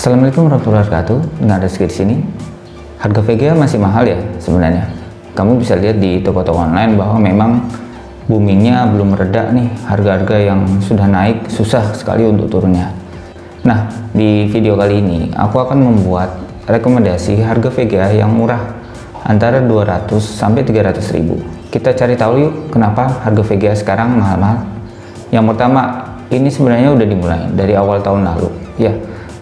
Assalamualaikum warahmatullahi wabarakatuh. Dengan Rizky di sini. Harga VGA masih mahal ya sebenarnya. Kamu bisa lihat di toko-toko online bahwa memang boomingnya belum mereda nih. Harga-harga yang sudah naik susah sekali untuk turunnya. Nah, di video kali ini aku akan membuat rekomendasi harga VGA yang murah antara 200 sampai 300 ribu. Kita cari tahu yuk kenapa harga VGA sekarang mahal-mahal. Yang pertama, ini sebenarnya udah dimulai dari awal tahun lalu ya.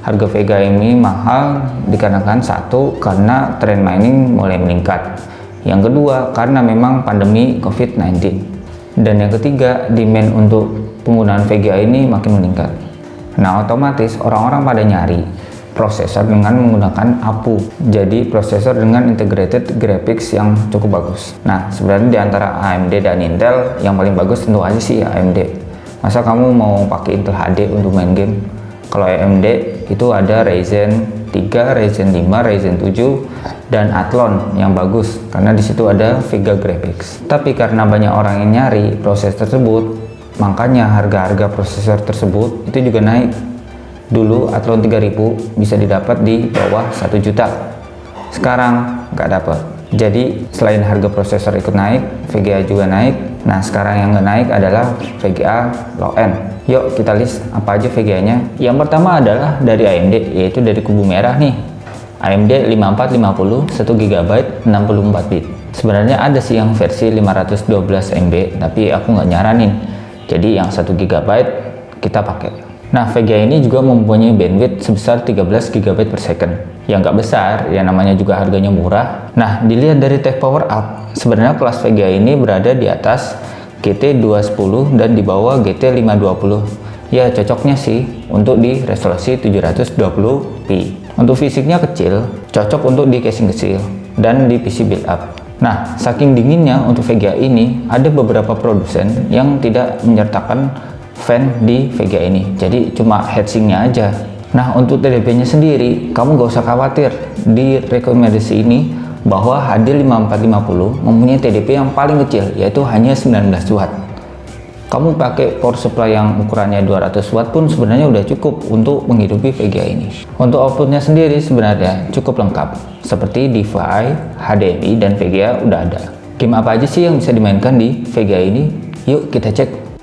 Harga VGA ini mahal dikarenakan satu, karena tren mining mulai meningkat. Yang kedua, karena memang pandemi COVID-19. Dan yang ketiga, demand untuk penggunaan VGA ini makin meningkat. Nah, otomatis orang-orang pada nyari prosesor dengan menggunakan APU. Jadi prosesor dengan integrated graphics yang cukup bagus. Nah, sebenarnya di antara AMD dan Intel yang paling bagus tentu aja sih AMD. Masa kamu mau pakai Intel HD untuk main game? Kalau AMD itu ada Ryzen 3, Ryzen 5, Ryzen 7, dan Athlon yang bagus karena di situ ada Vega Graphics. Tapi karena banyak orang yang nyari proses tersebut, makanya harga-harga prosesor tersebut itu juga naik. Dulu Athlon 3000 bisa didapat di bawah 1 juta. Sekarang nggak dapat. Jadi selain harga prosesor ikut naik, VGA juga naik. Nah, sekarang yang nggak naik adalah VGA low end. Yuk kita list apa aja VGA-nya. Yang pertama adalah dari AMD, yaitu dari kubu merah nih. AMD 5450 1 GB 64 bit. Sebenarnya ada sih yang versi 512 MB, tapi aku nggak nyaranin. Jadi yang 1 GB kita pakai. Nah, VGA ini juga mempunyai bandwidth sebesar 13 GB per second. Yang nggak besar, ya namanya juga harganya murah. Nah, dilihat dari Tech Power Up, sebenarnya kelas VGA ini berada di atas GT 210 dan di bawah GT 520. Ya, cocoknya sih untuk di resolusi 720p. Untuk fisiknya kecil, cocok untuk di casing kecil dan di PC build up. Nah, saking dinginnya untuk VGA ini, ada beberapa produsen yang tidak menyertakan fan di VGA ini. Jadi cuma heatsinknya aja. Nah, untuk TDP-nya sendiri, kamu gak usah khawatir. Di rekomendasi ini bahwa HD 5450 mempunyai TDP yang paling kecil, yaitu hanya 19 watt. Kamu pakai power supply yang ukurannya 200 watt pun sebenarnya udah cukup untuk menghidupi VGA ini. Untuk outputnya sendiri sebenarnya cukup lengkap, seperti DVI, HDMI, dan VGA udah ada. Game apa aja sih yang bisa dimainkan di VGA ini? Yuk kita cek.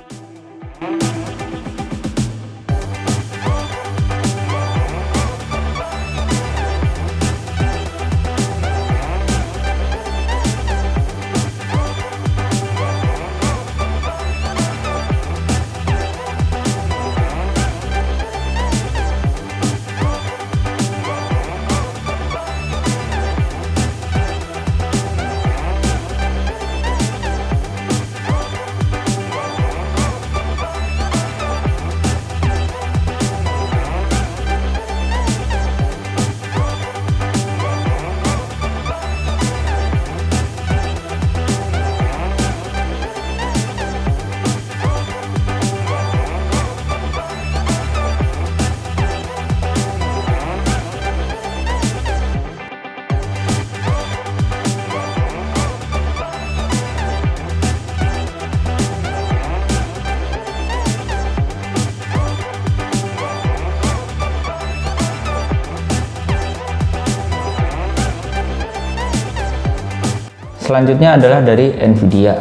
Selanjutnya adalah dari Nvidia.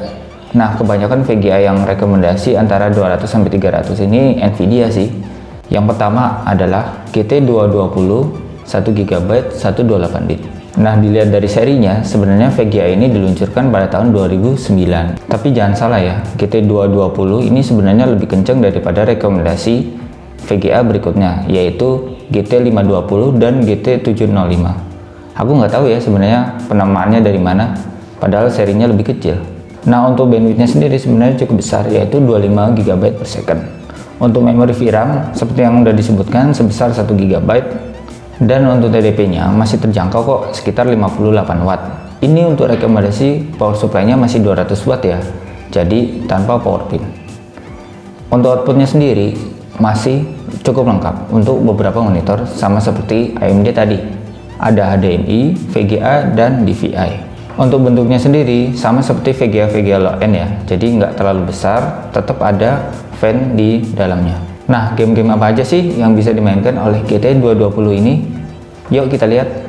Nah, kebanyakan VGA yang rekomendasi antara 200 sampai 300 ini Nvidia sih. Yang pertama adalah GT220 1 GB 128 bit. Nah, dilihat dari serinya, sebenarnya VGA ini diluncurkan pada tahun 2009. Tapi jangan salah ya, GT220 ini sebenarnya lebih kencang daripada rekomendasi VGA berikutnya, yaitu GT520 dan GT705. Aku nggak tahu ya sebenarnya penamaannya dari mana, padahal serinya lebih kecil. Nah, untuk bandwidthnya sendiri sebenarnya cukup besar, yaitu 25 GB per second. Untuk memori VRAM seperti yang sudah disebutkan sebesar 1 GB, dan untuk TDP-nya masih terjangkau kok, sekitar 58 watt. Ini untuk rekomendasi power supply-nya masih 200 watt ya, jadi tanpa power pin. Untuk outputnya sendiri masih cukup lengkap untuk beberapa monitor, sama seperti AMD tadi. Ada HDMI, VGA, dan DVI. Untuk bentuknya sendiri sama seperti VGA low end ya, jadi nggak terlalu besar, tetap ada fan di dalamnya. Nah, game-game apa aja sih yang bisa dimainkan oleh GT 220 ini? Yuk kita lihat.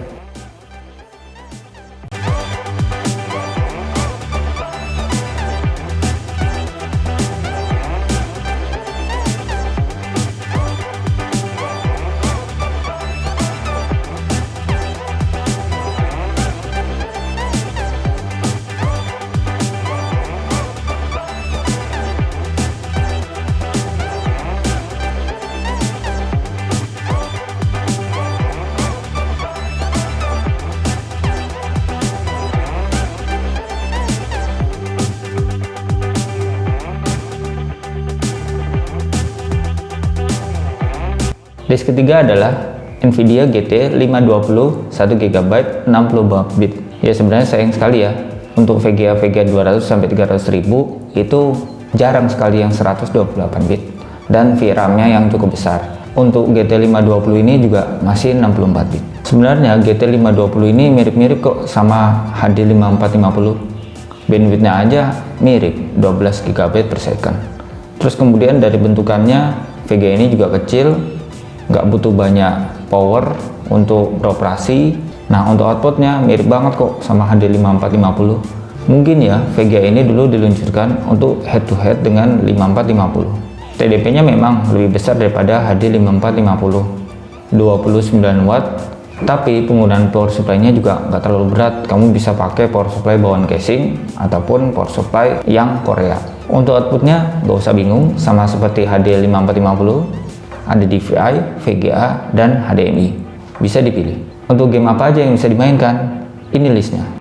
Disk ketiga adalah Nvidia GT 520 1GB 64 bit. Ya sebenarnya sayang sekali ya, untuk VGA 200 sampai 300 ribu itu jarang sekali yang 128 bit dan VRAM-nya yang cukup besar. Untuk GT 520 ini juga masih 64 bit. Sebenarnya GT 520 ini mirip-mirip kok sama HD 5450. Bandwidth-nya aja mirip, 12 GB per second. Terus kemudian dari bentukannya, VGA ini juga kecil, nggak butuh banyak power untuk beroperasi. Nah, untuk outputnya mirip banget kok sama HD 5450. Mungkin ya VGA ini dulu diluncurkan untuk head to head dengan 5450. TDP-nya memang lebih besar daripada HD 5450, 29 watt, tapi penggunaan power supply-nya juga nggak terlalu berat. Kamu bisa pakai power supply bawaan casing ataupun power supply yang Korea. Untuk outputnya nggak usah bingung, sama seperti HD 5450, ada DVI, VGA, dan HDMI. Bisa dipilih. Untuk game apa aja yang bisa dimainkan? Ini listnya.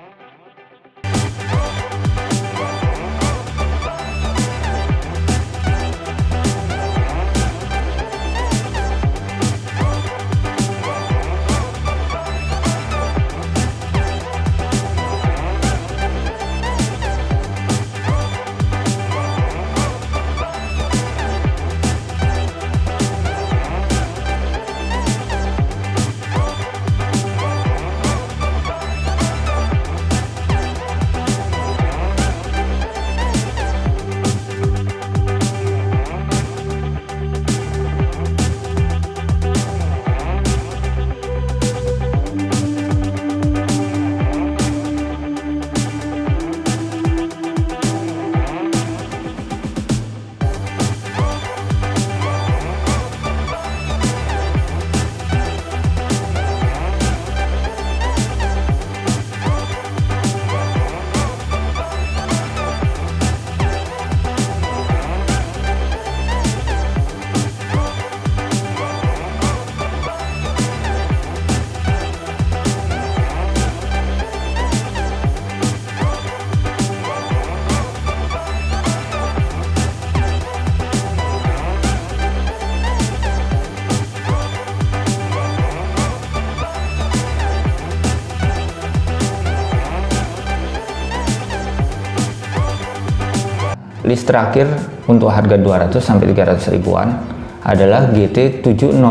List terakhir untuk harga 200 sampai 300 ribuan adalah GT 705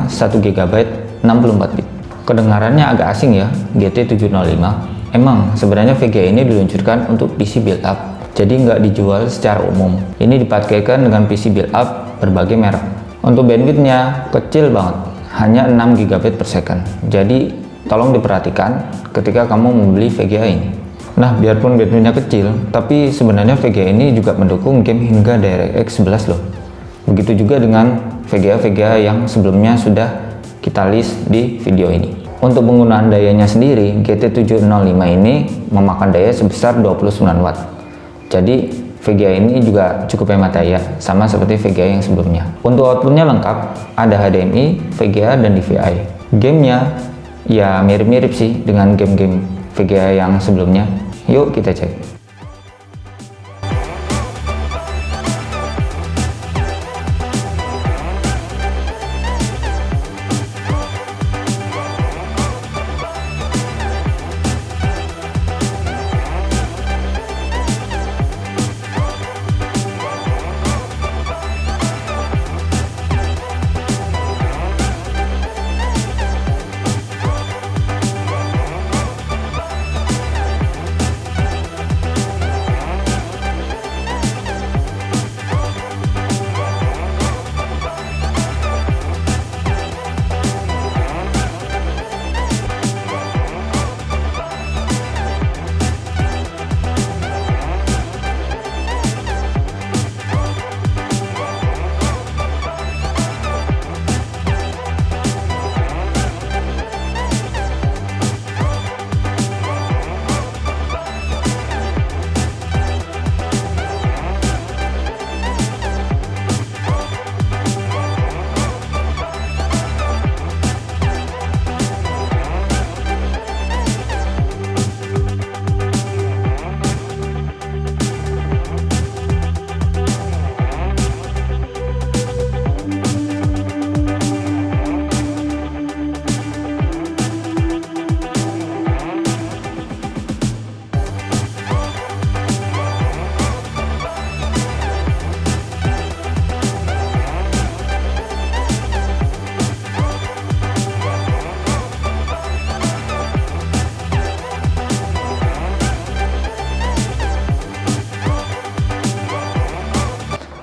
1GB 64 bit. Kedengarannya agak asing ya, GT 705. Emang sebenarnya VGA ini diluncurkan untuk PC build up, jadi nggak dijual secara umum. Ini dipakaikan dengan PC build up berbagai merek. Untuk bandwidthnya kecil banget, hanya 6 GB per second. Jadi tolong diperhatikan ketika kamu membeli VGA ini. Nah, biarpun bandwidthnya kecil, tapi sebenarnya VGA ini juga mendukung game hingga DirectX 11 loh. Begitu juga dengan VGA-VGA yang sebelumnya sudah kita list di video ini. Untuk penggunaan dayanya sendiri, GT705 ini memakan daya sebesar 29 watt. Jadi VGA ini juga cukup hemat daya, sama seperti VGA yang sebelumnya. Untuk outputnya lengkap, ada HDMI, VGA, dan DVI. Gamenya ya mirip-mirip sih dengan game-game VGA yang sebelumnya. Yuk kita cek.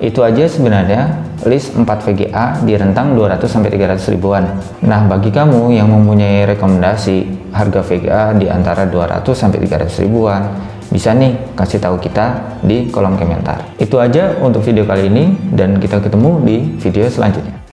itu aja sebenarnya list 4 VGA di rentang 200-300 ribuan. Nah, bagi kamu yang mempunyai rekomendasi harga VGA di antara 200-300 ribuan, bisa nih kasih tahu kita di kolom komentar. Itu aja untuk video kali ini, dan kita ketemu di video selanjutnya.